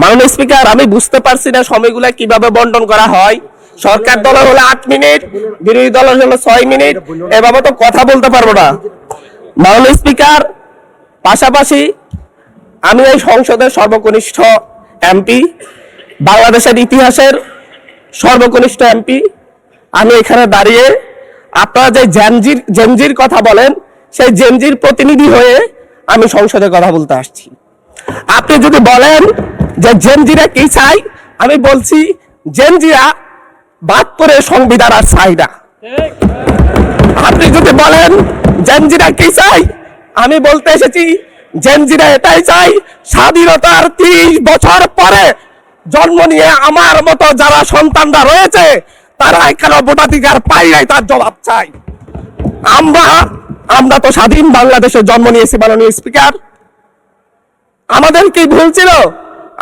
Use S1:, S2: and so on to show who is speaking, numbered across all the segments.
S1: মাননীয় স্পিকার, আমি বুঝতে পারছি না সময়গুলা কিভাবে বন্টন করা হয়। সরকার দলের হলো 8 মিনিট, বিরোধী দলের হলো 6 মিনিট, এভাবে তো কথা বলতে পারবো না। মাননীয় স্পিকার, পাশাপাশি আমি এই সংসদের সর্বকনিষ্ঠ এমপি, বাংলাদেশের ইতিহাসের সর্বকনিষ্ঠ এমপি। আমি এখানে দাঁড়িয়ে আপনারা যে জেনজির কথা বলেন, সেই জেনজির প্রতিনিধি হয়ে আমি সংসদে কথা বলতে আসছি। আপনি যদি বলেন যে জেনজিরা কি চাই, আমি বলছি জেনজিরা 72 সংবিধান আর চাই না। আপনি যদি বলেন জেনজিরা কি চাই, আমি বলতে এসেছি জেনজিরা এটাই চাই, স্বাধীনতার 30 বছর পরে জন্ম নিয়ে আমার মতো যারা সন্তানরা রয়েছে তারা এখানে ভোটাধিকার পাই নাই, তার জবাব চাই। আমরা তো স্বাধীন বাংলাদেশে জন্ম নিয়েছি মাননীয় স্পিকার। আমাদের কি ভুল ছিল?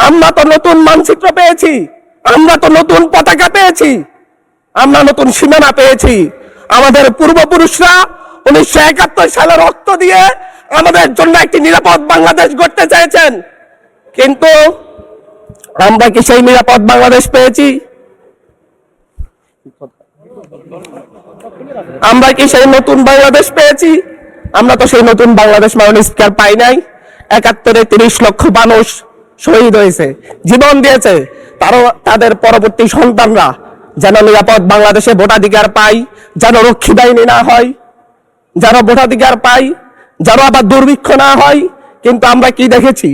S1: আমরা তো নতুন মানচিত্র পেয়েছি, আমরা তো নতুন পতাকা পেয়েছি, আমরা নতুন সীমানা পেয়েছি। আমাদের পূর্বপুরুষরা 1971 সালে রক্ত দিয়ে আমাদের জন্য একটি নিরাপদ বাংলাদেশ গড়তে চেয়েছেন, কিন্তু আমরা কি সেই নিরাপদ বাংলাদেশ পেয়েছি? আমরা কি সেই নতুন বাংলাদেশ পেয়েছি? আমরা তো সেই নতুন বাংলাদেশ মাননীয় স্পিকার পাই নাই। 71-এ 30 লক্ষ মানুষ শহীদ হয়েছে, জীবন দিয়েছে, তাদের পরবর্তী সন্তানরা যেন নিরাপদ বাংলাদেশে ভোটাধিকার পায়, যেন রক্ষী বাহিনী না হয়, যেন ভোটাধিকার পায়, যেন আবার দুর্ভিক্ষ না হয়। কিন্তু আমরা কি দেখেছি?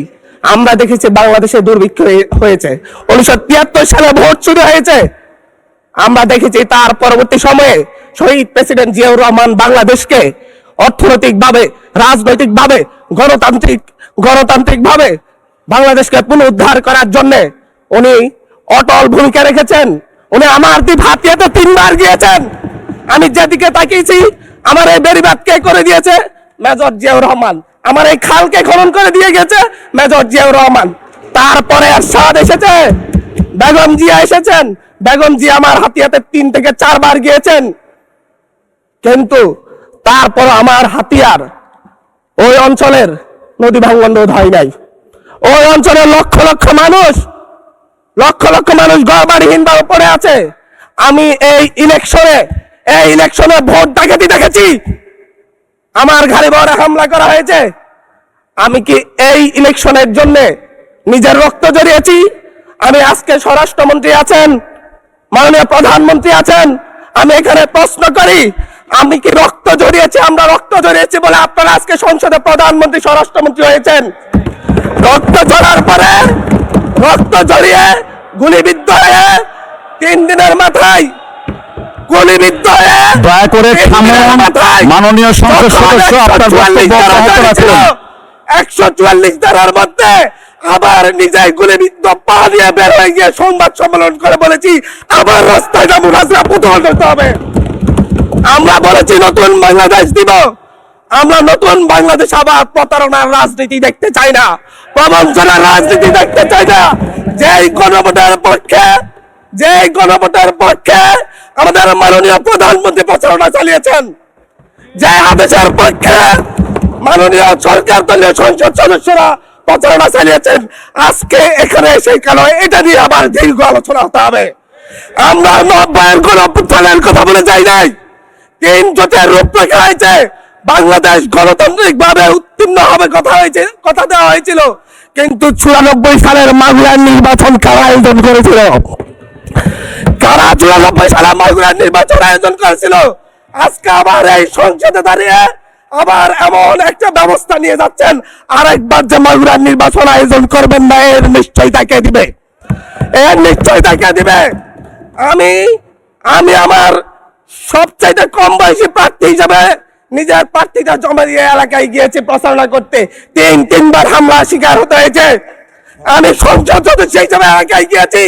S1: আমরা দেখেছি বাংলাদেশে দুর্ভিক্ষ হয়েছে। 1973 সালে ভোট শুরু হয়েছে, আমরা দেখেছি তার পরবর্তী সময়ে শহীদ প্রেসিডেন্ট জিয়াউর রহমান বাংলাদেশকে অর্থনৈতিকভাবে, রাজনৈতিকভাবে, গণতান্ত্রিকভাবে বাংলাদেশকে পুনরুদ্ধার করার জন্য উনি অটল ভূমিকা রেখেছেন। উনি আমার দ্বীপ হাতিয়াতে 3 বার গিয়েছেন। আমি যেদিকে তাকিয়েছি, আমার এই বেড়িবাঁধ কে করে দিয়েছে? মেজর জিয়াউর রহমান। আমার এই খালকে খনন করে দিয়ে গেছে মেজর জিয়াউর রহমান। তারপরে এরশাদ এসেছে, বেগম জিয়া এসেছেন। বেগম জিয়া আমার হাতিয়াতে 3 থেকে 4 বার গিয়েছেন, কিন্তু তারপর আমার হাতিয়ার ওই অঞ্চলের নদী ভাঙ্গন রোধ হয় নাই। ওই অঞ্চলের লক্ষ লক্ষ মানুষ ঘরবাড়িহীন ভাবে পড়ে আছে। আমি এই ইলেকশনে ভোট ডাকাতি দেখেছি, আমার ঘরে বড় হামলা করা হয়েছে। আমি কি এই ইলেকশনের জন্য নিজের রক্ত জড়িয়েছি? আমি আজকে স্বরাষ্ট্রমন্ত্রী আছেন, মাননীয় প্রধানমন্ত্রী আছেন, আমি এখানে প্রশ্ন করি, আমি কি রক্ত জড়িয়েছি? আমরা রক্ত জড়িয়েছি বলে আপনারা আজকে সংসদে প্রধানমন্ত্রী, স্বরাষ্ট্রমন্ত্রী হয়েছেন। রক্ত ঝরার পরে, রক্ত জড়িয়ে গুলিবিদ্ধ হয়ে 3 দিনের মাথায় গুলিবিদ্ধ হয়ে,
S2: দয়া করে থামুন মাননীয় সংসদ সদস্য, আপনার বক্তব্য অব্যাহত রাখুন।
S1: 144 ধারার মধ্যে আবার নিজে গুলিবিদ্ধ পা দিয়ে বের হয়ে গিয়ে সংবাদ সম্মেলন করে বলেছি আবার রাস্তায় নামুন, রাস্তা পুতুল করতে হবে। আমরা বলেছি নতুন বাংলাদেশ দিব। আমরা নতুন বাংলাদেশ আবার প্রতারণার রাজনীতি দেখতে চাই না, প্রবঞ্চনার রাজনীতি দেখতে চাই না। যেই গণভোটের পক্ষে আমাদের মাননীয় প্রধানমন্ত্রী প্রচারণা চালিয়েছেন, যে আদেশের পক্ষে মাননীয় সরকার দলীয় সংসদ সদস্যরা প্রচারণা চালিয়েছেন, আজকে এখানে এসে কেন এটা নিয়ে আবার দীর্ঘ আলোচনা হতে হবে? আমরা 90-এর গণঅভ্যুত্থানের কথা বলে যাই নাই। 3 জোটের রূপরেখা হয়েছে, বাংলাদেশ গণতান্ত্রিক ভাবে উত্তীর্ণ হবে কথা দেওয়া হয়েছিল, কিন্তু 94 সালের মাগুরার নির্বাচন কারা আয়োজন করেছিল? কারা 94 সালে মাগুরার নির্বাচন আয়োজন করেছিল? আজকে আবার এই সংসদে দাঁড়িয়ে আবার এমন একটা ব্যবস্থা নিয়ে যাচ্ছেন, আরেকবার যে মাগুরার নির্বাচন আয়োজন করবেন না, এর নিশ্চয়তা কে দিবে? আমি আমার সবচাইতে কম বয়সী প্রার্থী হিসেবে নিজের প্রার্থীটা জমা দিয়ে এলাকায় গিয়েছি প্রচারণা করতে। 3 বার হামলা শিকার হতে হয়েছে। আমি সংসদ সদস্য হিসেবে এলাকায় গিয়েছি,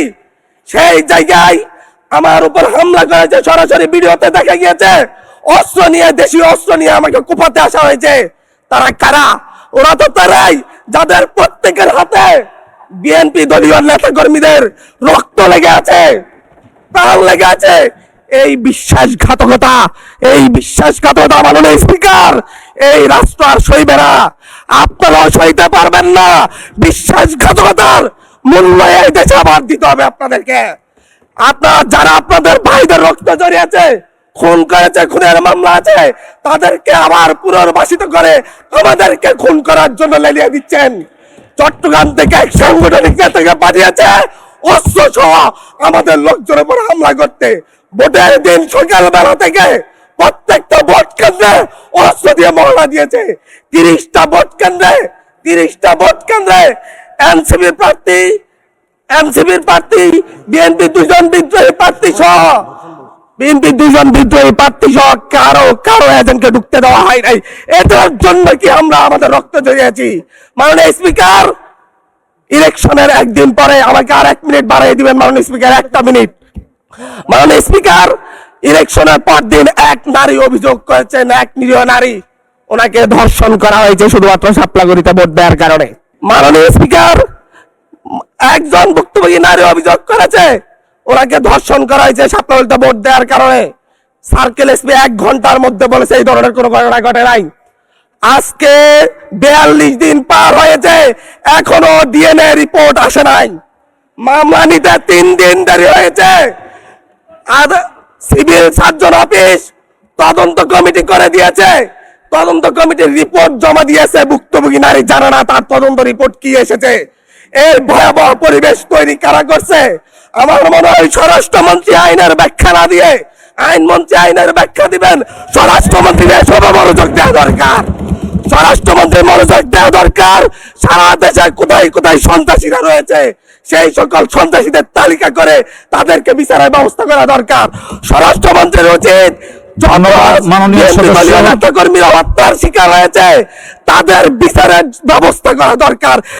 S1: সেই জায়গায় আমার উপর হামলা করেছে, সরাসরি ভিডিওতে দেখা গিয়েছে। অস্ত্র নিয়ে, দেশীয় অস্ত্র নিয়ে আমাকে কুপাতে আসা হয়েছে। তারা কারা? ওরা তো তারাই যাদের প্রত্যেকের হাতে বিএনপি দলীয় নেতা কর্মীদের রক্ত লেগে আছে, প্রাণ লেগে আছে। এই বিশ্বাসঘাতকতা মাননীয় স্পিকার, এই রাষ্ট্র আর সইবে না, আপনারাও সইতে পারবেন না। বিশ্বাসঘাতকতার মূল্য এই দেশে আবার দিতে হবে আপনাদেরকে। আপনার যারা আপনাদের ভাইদের রক্ত জড়িয়েছে, খুন করেছে, খুনের মামলা আছে, তাদেরকে আবার পুনর্বাসিত করে আমাদেরকে খুন করার জন্য লেলিয়ে দিচ্ছেন। চট্টগ্রাম থেকে এক সাংগঠনিক নেতাকে পাঠিয়েছে অস্ত্র সহ আমাদের লোকজনের উপর হামলা করতে। ভোটের দিন সকালবেলা থেকে প্রত্যেকটা ভোট কেন্দ্রে অস্ত্র দিয়ে মহড়া দিয়েছে। 30টা ভোট কেন্দ্রে এনসিপির প্রার্থী, বিএনপি দুজন বিদ্রোহী প্রার্থী সহ কারো এজেন্টকে ঢুকতে দেওয়া হয় নাই। এটার জন্য কি আমরা আমাদের রক্ত জড়িয়েছি? মাননীয় স্পিকার, ইলেকশনের একদিন পরে আমাকে আর 1 মিনিট বাড়িয়ে দিবেন মাননীয় স্পিকার, 1টা মিনিট। মাননীয় স্পিকার, ইলেকশনের পর দিন এক নারী অভিযোগ করেছেন, এক নিরীহ নারী, ওনাকে ধর্ষণ করা হয়েছে শুধুমাত্র সাপলাগড়িতে ভোট দেওয়ার কারণে। মাননীয় স্পিকার, একজন ভুক্তভোগী নারী অভিযোগ করেছে ওনাকে ধর্ষণ করা হয়েছে সাপলাগড়িতে ভোট দেওয়ার কারণে। সার্কেল এসপি 1 ঘন্টার মধ্যে বলেছে এই ধরনের কোনো ঘটনা ঘটে নাই। আজকে 42 দিন পার হয়েছে, এখনো ডিএনএ রিপোর্ট আসে নাই। মামলা নিতে 3 দিন দেরি হয়েছে। আর সিভিল সার্জন অফিস তদন্ত কমিটি করে দিয়েছে, তদন্ত কমিটির রিপোর্ট জমা দিয়েছে, ভুক্তভোগী নারী জানে না তার তদন্ত রিপোর্ট কি এসেছে। এই ভয়াবহ পরিবেশ তৈরি কারা করছে? আমার মনে হয় স্বরাষ্ট্রমন্ত্রী আইনের ব্যাখ্যা না দিয়ে, আইনমন্ত্রী আইনের ব্যাখ্যা দিবেন, স্বরাষ্ট্রমন্ত্রী সব মনোযোগ দেওয়া দরকার। স্বরাষ্ট্রমন্ত্রীর মনোযোগ দেওয়া দরকার। সারা দেশে কোথায় কোথায় সন্ত্রাসীরা রয়েছে সেই সকল সন্ত্রাসীদের তালিকা করে তাদেরকে বিচারের ব্যবস্থা করা দরকার। স্বরাষ্ট্রমন্ত্রীর উচিত
S2: ধন্যবাদ মাননীয় সদস্য।
S1: নেতাকর্মীরা হত্যার শিকার হয়েছে তাদের বিচারের ব্যবস্থা করা দরকার।